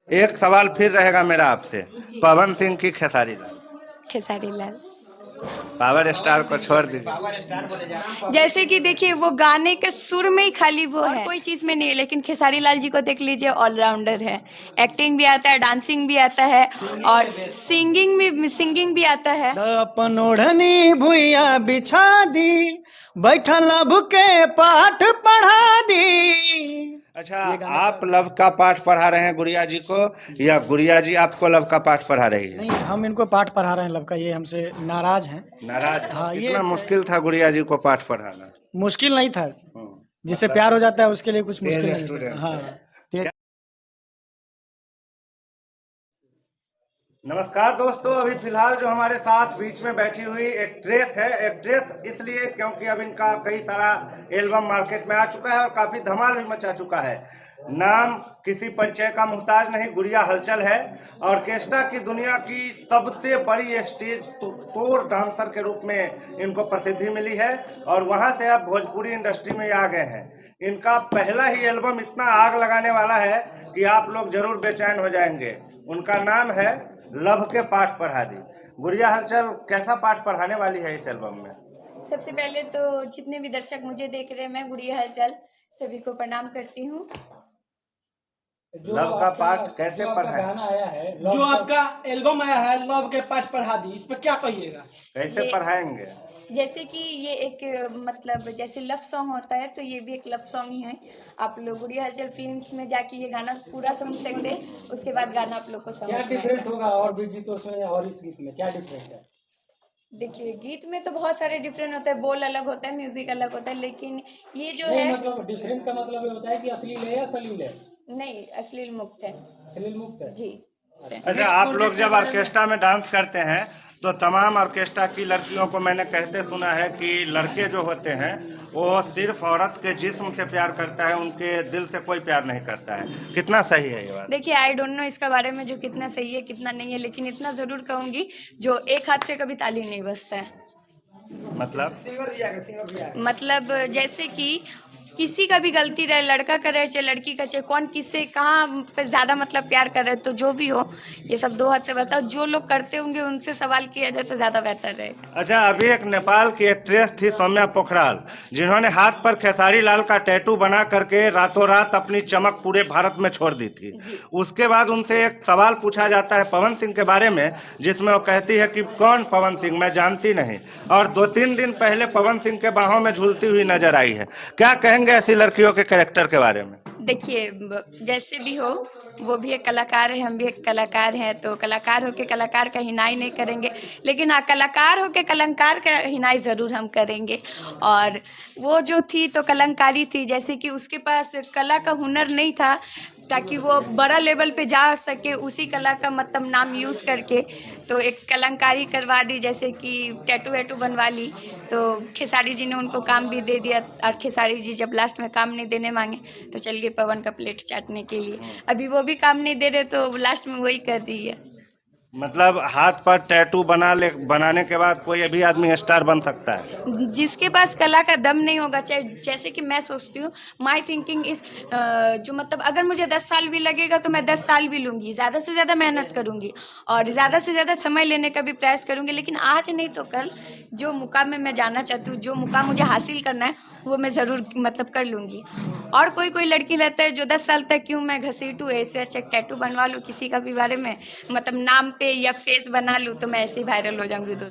एक सवाल फिर रहेगा मेरा आपसे, पवन सिंह की खेसारी लाल? खेसारी लाल। पावर स्टार को छोड़ दीजिए। जैसे कि देखिए वो गाने के सुर में ही खाली वो है, कोई चीज में नहीं है, लेकिन खेसारी लाल जी को देख लीजिए, ऑलराउंडर है। एक्टिंग भी आता है, डांसिंग भी आता है और सिंगिंग भी आता है। अपन ओढ़नी भुइया बिछा दी, बैठा लब के पाठ पढ़ा दी। अच्छा, आप लव का पाठ पढ़ा रहे हैं गुड़िया जी को या गुड़िया जी आपको लव का पाठ पढ़ा रही है? नहीं, हम इनको पाठ पढ़ा रहे हैं लव का, ये हमसे नाराज हैं। नाराज? हाँ, इतना मुश्किल था गुड़िया जी को पाठ पढ़ाना? मुश्किल नहीं था, जिससे प्यार हो जाता है उसके लिए कुछ मुश्किल नहीं था। हाँ। नमस्कार दोस्तों, अभी फिलहाल जो हमारे साथ बीच में बैठी हुई एक्ट्रेस है, एक्ट्रेस इसलिए क्योंकि अब इनका कई सारा एल्बम मार्केट में आ चुका है और काफी धमाल भी मचा चुका है। नाम किसी परिचय का मुहताज नहीं, गुड़िया हलचल है। ऑर्केस्ट्रा की दुनिया की सबसे बड़ी स्टेज तोड़ डांसर के रूप में इनको प्रसिद्धि मिली है और वहां से अब भोजपुरी इंडस्ट्री में आ गए हैं। इनका पहला ही एल्बम इतना आग लगाने वाला है कि आप लोग जरूर बेचैन हो जाएंगे। उनका नाम है लव के पाठ पढ़ा दी। गुड़िया हलचल कैसा पाठ पढ़ाने वाली है इस एल्बम में? सबसे पहले तो जितने भी दर्शक मुझे देख रहे हैं, मैं गुड़िया हलचल सभी को प्रणाम करती हूँ। लव का पाठ कैसे पढ़ाएं? जो आपका एल्बम आया है लव के पाठ पढ़ा दी, इस पर क्या कहिएगा? कैसे पढ़ाएंगे? जैसे कि ये एक मतलब जैसे लव सॉन्ग होता है, तो ये भी एक लव सॉन्ग ही है। आप लोग गुड़िया हलचल फिल्म्स में जाके ये गाना पूरा सुन सकते हैं, उसके बाद गाना आप लोग को समझ में आएगा। क्या डिफरेंट होगा और भी गीतों से और इस गीत में क्या डिफरेंट है? देखिए, गीत में तो बहुत सारे डिफरेंट होते हैं, बोल अलग होता है, म्यूजिक अलग होता है, लेकिन ये जो है मतलब डिफरेंट का मतलब ये होता है कि अश्लील है या सलील है? नहीं, अश्लील मुक्त है। अश्लील मुक्त है जी। अच्छा, आप लोग जब ऑर्केस्ट्रा में डांस करते हैं तो तमाम ऑर्केस्ट्रा की लड़कियों को मैंने कहते सुना है कि लड़के जो होते हैं वो सिर्फ औरत के जिस्म से प्यार करता है, उनके दिल से कोई प्यार नहीं करता है। कितना सही है ये बात? देखिए, आई डोंट नो इसका बारे में जो कितना सही है कितना नहीं है, लेकिन इतना जरूर कहूंगी, जो एक हाथ से कभी ताली नहीं बजता है। मतलब जैसे कि किसी का भी गलती रहे, लड़का करे चाहे लड़की का, चाहे कौन किससे कहाँ पे ज्यादा मतलब प्यार कर रहे हैं, तो जो भी हो ये सब दो हाथ से बताओ। जो लोग करते होंगे उनसे सवाल किया जाए तो ज्यादा बेहतर रहेगा। अच्छा, अभी एक नेपाल की एक्ट्रेस थी सौम्या पोखराल, जिन्होंने हाथ पर खेसारी लाल का टैटू बना करके रातों रात अपनी चमक पूरे भारत में छोड़ दी थी। उसके बाद उनसे एक सवाल पूछा जाता है पवन सिंह के बारे में, जिसमें वो कहती है कि कौन पवन सिंह, मैं जानती नहीं। और 2-3 दिन पहले पवन सिंह के बाहों में झूलती हुई नजर आई है। क्या कहेंगे ऐसी लड़कियों के कैरेक्टर के बारे में? देखिए, जैसे भी हो, वो भी एक कलाकार है, हम भी एक कलाकार हैं, तो कलाकार होके कलाकार का हिनाई नहीं करेंगे, लेकिन हाँ, कलाकार होके कलंकार का हिनाई ज़रूर हम करेंगे। और वो जो थी तो कलंकारी थी, जैसे कि उसके पास कला का हुनर नहीं था ताकि वो बड़ा लेवल पे जा सके, उसी कला का मतलब नाम यूज़ करके तो एक कलंकारी करवा दी, जैसे कि टैटू वैटू बनवा ली। तो खेसारी जी ने उनको काम भी दे दिया, और खेसारी जी जब लास्ट में काम नहीं देने मांगे तो चल गए पवन का प्लेट चाटने के लिए। अभी वो भी काम नहीं दे रहे तो लास्ट में वही कर रही है। मतलब हाथ पर टैटू बनाने के बाद कोई भी आदमी स्टार बन सकता है? जिसके पास कला का दम नहीं होगा, चाहे जैसे कि मैं सोचती हूँ, माई थिंकिंग इस जो मतलब अगर मुझे 10 साल भी लगेगा तो मैं 10 साल भी लूँगी, ज़्यादा से ज़्यादा मेहनत करूँगी और ज़्यादा से ज़्यादा समय लेने का भी प्रयास करूँगी, लेकिन आज नहीं तो कल जो मुकाम में मैं जाना चाहती हूँ, जो मुकाम मुझे हासिल करना है, वो मैं ज़रूर मतलब कर लूँगी। और कोई लड़की रहता है जो 10 साल तक क्यों मैं घसीटूँ, ऐसे अच्छा टैटू बनवा लूँ किसी का भी बारे में, मतलब नाम पे या फेस बना लूँ तो मैं ऐसे ही वायरल हो जाऊंगी। तो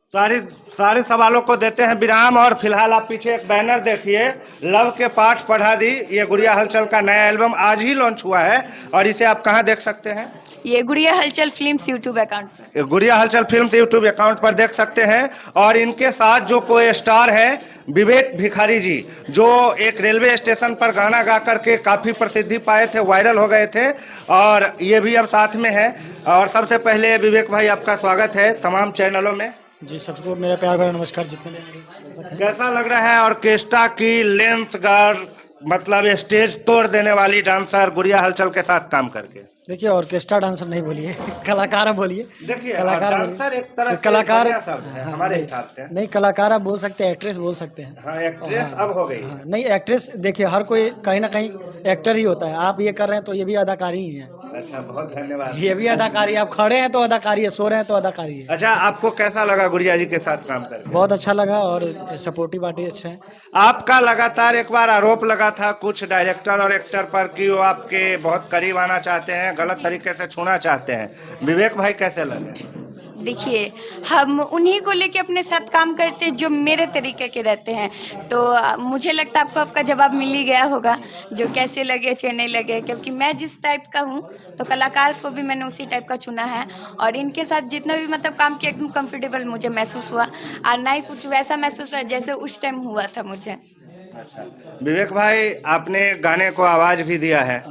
सारे सवालों को देते हैं विराम और फिलहाल आप पीछे एक बैनर देखिए, लव के पाठ पढ़ा दी। ये गुड़िया हलचल का नया एल्बम आज ही लॉन्च हुआ है और इसे आप कहाँ देख सकते हैं? ये गुड़िया हलचल फिल्म्स यूट्यूब अकाउंट पर, गुड़िया हलचल फिल्म्स यूट्यूब अकाउंट पर देख सकते हैं। और इनके साथ जो कोई स्टार है विवेक भिखारी जी, जो एक रेलवे स्टेशन पर गाना गा करके काफ़ी प्रसिद्धि पाए थे, वायरल हो गए थे, और ये भी अब साथ में है। और सबसे पहले विवेक भाई, आपका स्वागत है तमाम चैनलों में। जी, सबको मेरा प्यार भरा नमस्कार। जितने भी कैसा लग रहा है ऑर्केस्ट्रा की लेंस गर्ल, मतलब स्टेज तोड़ देने वाली डांसर गुड़िया हलचल के साथ काम करके? देखिए, ऑर्केस्ट्रा डांसर नहीं बोलिए, कलाकार बोलिए। देखिए, कलाकार डांसर एक तरह से कलाकार शब्द है हमारे हिसाब से। नहीं, कलाकार आप बोल सकते हैं, एक्ट्रेस बोल सकते हैं। हाँ, एक्ट्रेस अब हो गई। हाँ, नहीं, एक्ट्रेस देखिए हर कोई कहीं ना कहीं एक्टर ही होता है। आप ये कर रहे हैं तो ये भी अदाकारी ही है। अच्छा, बहुत धन्यवाद। ये भी अदाकारी है, आप खड़े हैं तो अदाकारी है, सो रहे हैं तो अदाकारी है। अच्छा, आपको कैसा लगा गुड़िया जी के साथ काम करके? बहुत अच्छा लगा और सपोर्टिव पार्टी अच्छे हैं। आपका लगातार एक बार आरोप लगा था कुछ डायरेक्टर और एक्टर पर कि वो आपके बहुत करीब आना चाहते हैं, गलत तरीके से छूना चाहते हैं। विवेक भाई कैसे लगे? देखिए, हम उन्हीं को लेके अपने साथ काम करते हैं जो मेरे तरीके के रहते हैं। तो मुझे लगता है आपको आपका जवाब मिल ही गया होगा, जो कैसे लगे चाहे नहीं लगे, क्योंकि मैं जिस टाइप का हूँ तो कलाकार को भी मैंने उसी टाइप का चुना है। और इनके साथ जितना भी मतलब काम किया एकदम कंफर्टेबल मुझे महसूस हुआ, और ना ही कुछ वैसा महसूस हुआ जैसे उस टाइम हुआ था मुझे। अच्छा, विवेक भाई, आपने गाने को आवाज भी दिया है,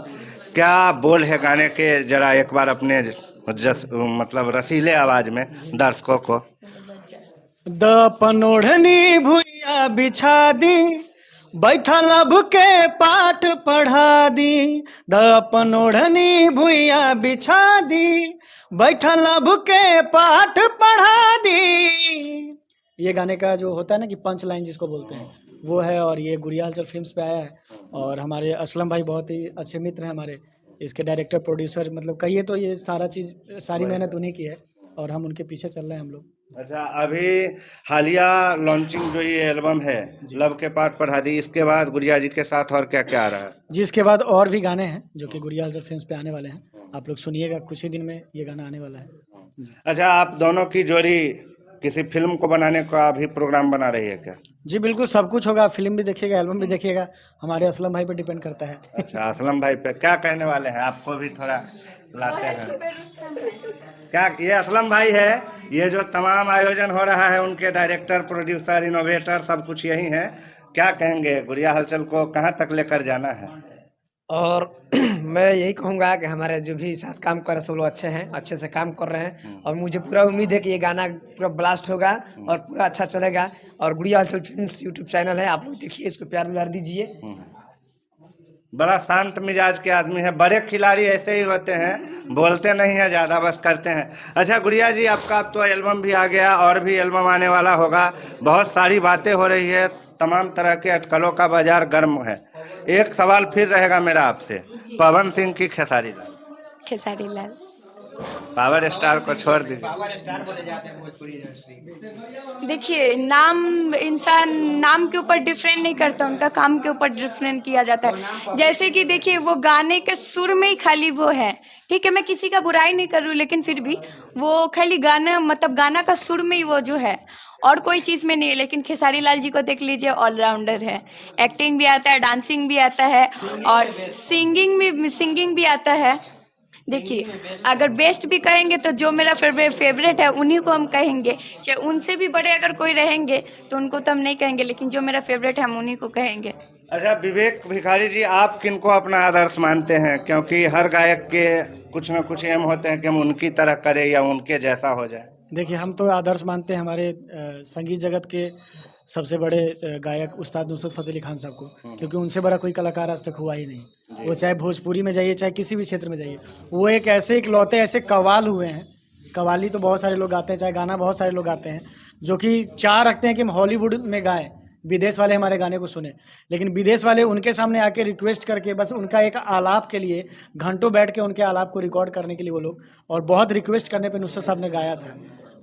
क्या बोल है गाने के, जरा एक बार अपने मतलब रसीले आवाज में दर्शकों को। दपन ओढ़नी भुइया बिछा दी, बैठा लब के पाठ पढ़ा दी। दपन ओढ़नी भुइया बिछा दी, बैठा लब के पाठ पढ़ा दी। ये गाने का जो होता है ना कि पंच लाइन जिसको बोलते हैं, वो है। और ये गुड़िया हलचल फिल्म्स पे आया है। और हमारे असलम भाई बहुत ही अच्छे मित्र हैं हमारे, इसके डायरेक्टर प्रोड्यूसर, मतलब कहिए तो ये सारी मेहनत उन्हीं की है और हम उनके पीछे चल रहे हैं हम लोग। अच्छा, अभी हालिया लॉन्चिंग जो ये एल्बम है लव के पाठ पढ़ा दी, इसके बाद गुड़िया जी के साथ और क्या क्या आ रहा है? जी, इसके बाद और भी गाने हैं जो कि गुड़िया हलचल फिल्म्स पे आने वाले हैं, आप लोग सुनिएगा, कुछ ही दिन में ये गाना आने वाला है। अच्छा, आप दोनों की जोड़ी किसी फिल्म को बनाने का भी प्रोग्राम बना रही है क्या? जी बिल्कुल, सब कुछ होगा, फिल्म भी देखिएगा, एल्बम भी देखिएगा, हमारे असलम भाई पे डिपेंड करता है। अच्छा, असलम भाई पे क्या कहने वाले हैं, आपको भी थोड़ा लाते हैं क्या? ये असलम भाई है, ये जो तमाम आयोजन हो रहा है उनके डायरेक्टर, प्रोड्यूसर, इनोवेटर सब कुछ यही है। क्या कहेंगे, गुड़िया हलचल को कहाँ तक लेकर जाना है? और मैं यही कहूँगा कि हमारे जो भी साथ काम कर रहे सब लोग अच्छे हैं, अच्छे से काम कर रहे हैं। और मुझे पूरा उम्मीद है कि ये गाना पूरा ब्लास्ट होगा और पूरा अच्छा चलेगा। और गुड़िया हलचल फिल्म्स यूट्यूब चैनल है, आप लोग देखिए, इसको प्यार दुलार दीजिए। बड़ा शांत मिजाज के आदमी है, बड़े खिलाड़ी ऐसे ही होते हैं, बोलते नहीं है ज़्यादा, बस करते हैं। अच्छा गुड़िया जी, आपका अब तो एल्बम भी आ गया और भी एल्बम आने वाला होगा, बहुत सारी बातें हो रही है, तमाम तरह के अटकलों का बाजार गर्म है। एक सवाल फिर रहेगा मेरा आपसे, पवन सिंह की खेसारी लाल? खेसारी लाल। पावर स्टार को छोड़ दीजिए। पावर स्टार बोले जाते हैं भोजपुरी इंडस्ट्री। देखिए, नाम इंसान नाम के ऊपर डिफरेंट नहीं करता, उनका काम के ऊपर डिफरेंट किया जाता है। जैसे कि देखिए, वो गाने के सुर में ही खाली वो है, ठीक है, मैं किसी का बुराई नहीं कर रही हूँ, लेकिन फिर भी वो खाली गाना, मतलब गाना का सुर में ही वो जो है, और कोई चीज़ में नहीं है। लेकिन खेसारी लाल जी को देख लीजिए, ऑलराउंडर है, एक्टिंग भी आता है, डांसिंग भी आता है, और सिंगिंग भी आता है। देखिए, अगर बेस्ट भी कहेंगे तो जो मेरा फेवरेट है उन्हीं को हम कहेंगे, चाहे उनसे भी बड़े अगर कोई रहेंगे तो उनको तो हम नहीं कहेंगे, लेकिन जो मेरा फेवरेट है हम उन्हीं को कहेंगे। अच्छा विवेक भिखारी जी, आप किनको अपना आदर्श मानते हैं? क्योंकि हर गायक के कुछ न कुछ एम होते हैं कि हम उनकी तरह करें या उनके जैसा हो जाए। देखिए, हम तो आदर्श मानते हैं हमारे संगीत जगत के सबसे बड़े गायक उस्ताद नुसरत फ़तेह अली खान साहब को, क्योंकि उनसे बड़ा कोई कलाकार आज तक हुआ ही नहीं। वो चाहे भोजपुरी में जाइए, चाहे किसी भी क्षेत्र में जाइए, वो एक ऐसे इकलौते ऐसे कव्वाल हुए हैं। कव्वाली तो बहुत सारे लोग गाते हैं, चाहे गाना बहुत सारे लोग गाते हैं, जो कि चाह रखते हैं कि हम हॉलीवुड में गाएं, विदेश वाले हमारे गाने को सुने, लेकिन विदेश वाले उनके सामने आके रिक्वेस्ट करके बस उनका एक आलाप के लिए घंटों बैठ के उनके आलाप को रिकॉर्ड करने के लिए वो लोग, और बहुत रिक्वेस्ट करने पे नुसरत साहब ने गाया था।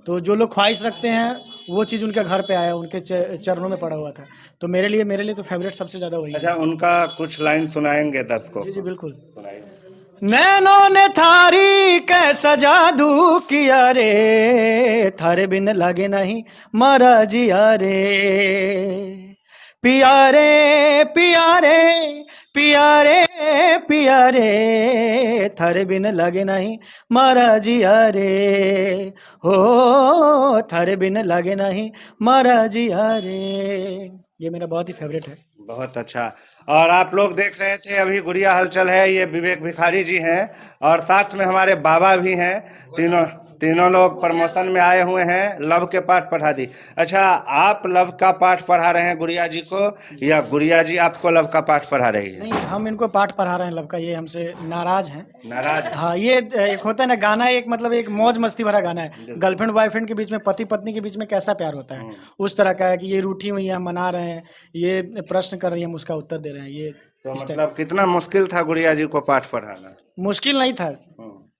तो जो लोग ख्वाहिश रखते हैं वो चीज़ उनके घर पे आया, उनके चरणों में पड़ा हुआ था। तो मेरे लिए तो फेवरेट सबसे ज़्यादा वही है। अच्छा, उनका कुछ लाइन सुनाएंगे दर्शकों? जी बिल्कुल। नैनों ने थारी कैसा जादू किया रे, थारे बिन लगे नहीं मारा जिया रे, पियारे पियारे पियारे पियारे, थारे बिन लगे नहीं मारा जिया रे, हो थारे बिन लगे नहीं मारा जिया रे। ये मेरा बहुत ही फेवरेट है। बहुत अच्छा। और आप लोग देख रहे थे अभी गुड़िया हलचल है, ये विवेक भिखारी जी हैं और साथ में हमारे बाबा भी हैं। तीनों लोग प्रमोशन में आए हुए हैं, लव के पाठ पढ़ा दी। अच्छा, आप लव का पाठ पढ़ा रहे हैं गुड़िया जी को या गुड़िया जी आपको लव का पाठ पढ़ा रही है? नहीं, हम इनको पाठ पढ़ा रहे हैं लव का। ये हमसे नाराज हैं। नाराज? हाँ, ये एक होता है ना गाना, एक मतलब एक मौज मस्ती भरा गाना है। गर्लफ्रेंड बॉयफ्रेंड के बीच में, पति पत्नी के बीच में कैसा प्यार होता है, उस तरह का है कि ये रूठी हुई है, हम मना रहे हैं, ये प्रश्न कर रही है, हम उसका उत्तर दे रहे हैं। ये तो मतलब कितना मुश्किल था गुड़िया जी को पाठ पढ़ाना? मुश्किल नहीं था,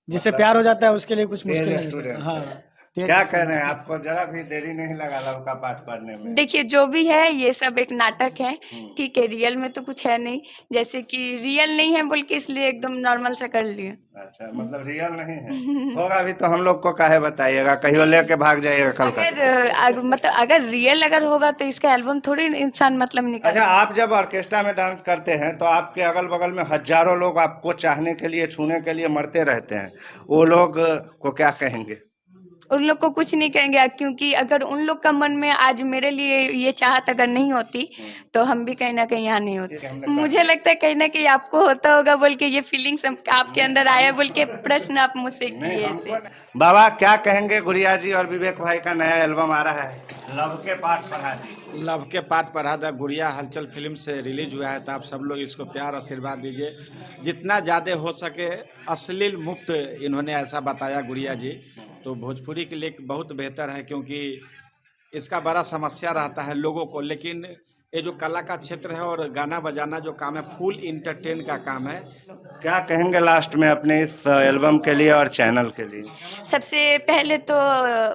जिससे प्यार हो जाता है उसके लिए कुछ मुश्किल नहीं स्टूडेंट था। हाँ, क्या कह रहे हैं, आपको जरा भी देरी नहीं लगा लव का पाठ पढ़ने में? देखिए जो भी है ये सब एक नाटक है, ठीक है, रियल में तो कुछ है नहीं, जैसे कि रियल नहीं है बोल के इसलिए एकदम नॉर्मल से कर लिए। अच्छा, मतलब रियल नहीं है, होगा भी तो हम लोग को काहे बताइएगा, कहीं वो लेके भाग जाइएगा कलकत्ता। मतलब अगर रियल अगर होगा तो इसका एल्बम थोड़ी इंसान मतलब निकाल। अच्छा, आप जब ऑर्केस्ट्रा में डांस करते हैं तो आपके अगल बगल में हजारों लोग आपको चाहने के लिए, छूने के लिए मरते रहते हैं, वो लोग को क्या कहेंगे? उन लोग को कुछ नहीं कहेंगे, क्योंकि अगर उन लोग का मन में आज मेरे लिए ये चाहत अगर नहीं होती तो हम भी कहीं ना कहीं यहाँ नहीं होते। मुझे लगता है कहीं ना कहीं आपको होता होगा बोल के ये फीलिंग्स आपके अंदर आया बोल के प्रश्न आप मुझसे किए ऐसे। बाबा क्या कहेंगे, गुड़िया जी और विवेक भाई का नया एल्बम आ रहा है, लव के पाठ पढ़ा दी। लव के पाठ पढ़ा था, गुड़िया हलचल फिल्म से रिलीज हुआ है, तो आप सब लोग इसको प्यार आशीर्वाद दीजिए, जितना ज़्यादा हो सके अश्लील मुक्त इन्होंने ऐसा बताया गुड़िया जी, तो भोजपुरी के लिए बहुत बेहतर है, क्योंकि इसका बड़ा समस्या रहता है लोगों को, लेकिन ये जो कला का क्षेत्र है और गाना बजाना जो काम है फुल इंटरटेन का काम है। क्या कहेंगे लास्ट में अपने इस एल्बम के लिए और चैनल के लिए? सबसे पहले तो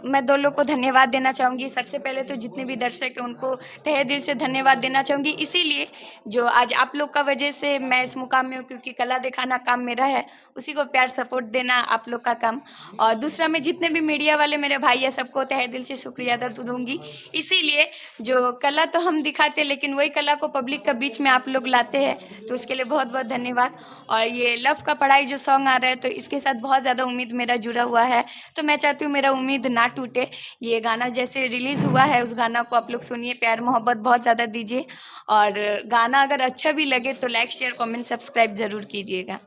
मैं दो लोग को धन्यवाद देना चाहूँगी। सबसे पहले तो जितने भी दर्शक हैं उनको तहे दिल से धन्यवाद देना चाहूँगी, इसीलिए जो आज आप लोग का वजह से मैं इस मुकाम में हूँ, क्योंकि कला दिखाना काम मेरा है, उसी को प्यार सपोर्ट देना आप लोग का काम। और दूसरा मैं जितने भी मीडिया वाले मेरे भाई है सबको तहे दिल से शुक्रिया अदा दूंगी, इसीलिए जो कला तो हम दिखाते लेकिन वही कला को पब्लिक के बीच में आप लोग लाते हैं, तो उसके लिए बहुत बहुत धन्यवाद। और ये लव का पढ़ाई जो सॉन्ग आ रहा है तो इसके साथ बहुत ज़्यादा उम्मीद मेरा जुड़ा हुआ है, तो मैं चाहती हूँ मेरा उम्मीद ना टूटे। ये गाना जैसे रिलीज़ हुआ है उस गाना को आप लोग सुनिए, प्यार मोहब्बत बहुत ज़्यादा दीजिए, और गाना अगर अच्छा भी लगे तो लाइक शेयर कमेंट सब्सक्राइब ज़रूर कीजिएगा।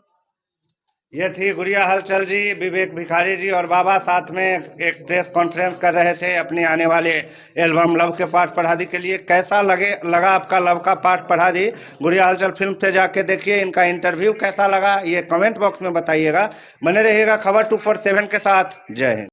ये थी गुड़िया हलचल जी, विवेक भिखारी जी और बाबा साथ में एक प्रेस कॉन्फ्रेंस कर रहे थे अपनी आने वाले एल्बम लव के पाठ पढ़ा दी के लिए। कैसा लगा आपका लव का पाठ पढ़ा दी? गुड़िया हलचल फिल्म से जाके देखिए, इनका इंटरव्यू कैसा लगा ये कमेंट बॉक्स में बताइएगा। बने रहिएगा खबर 247 के साथ। जय हिंद।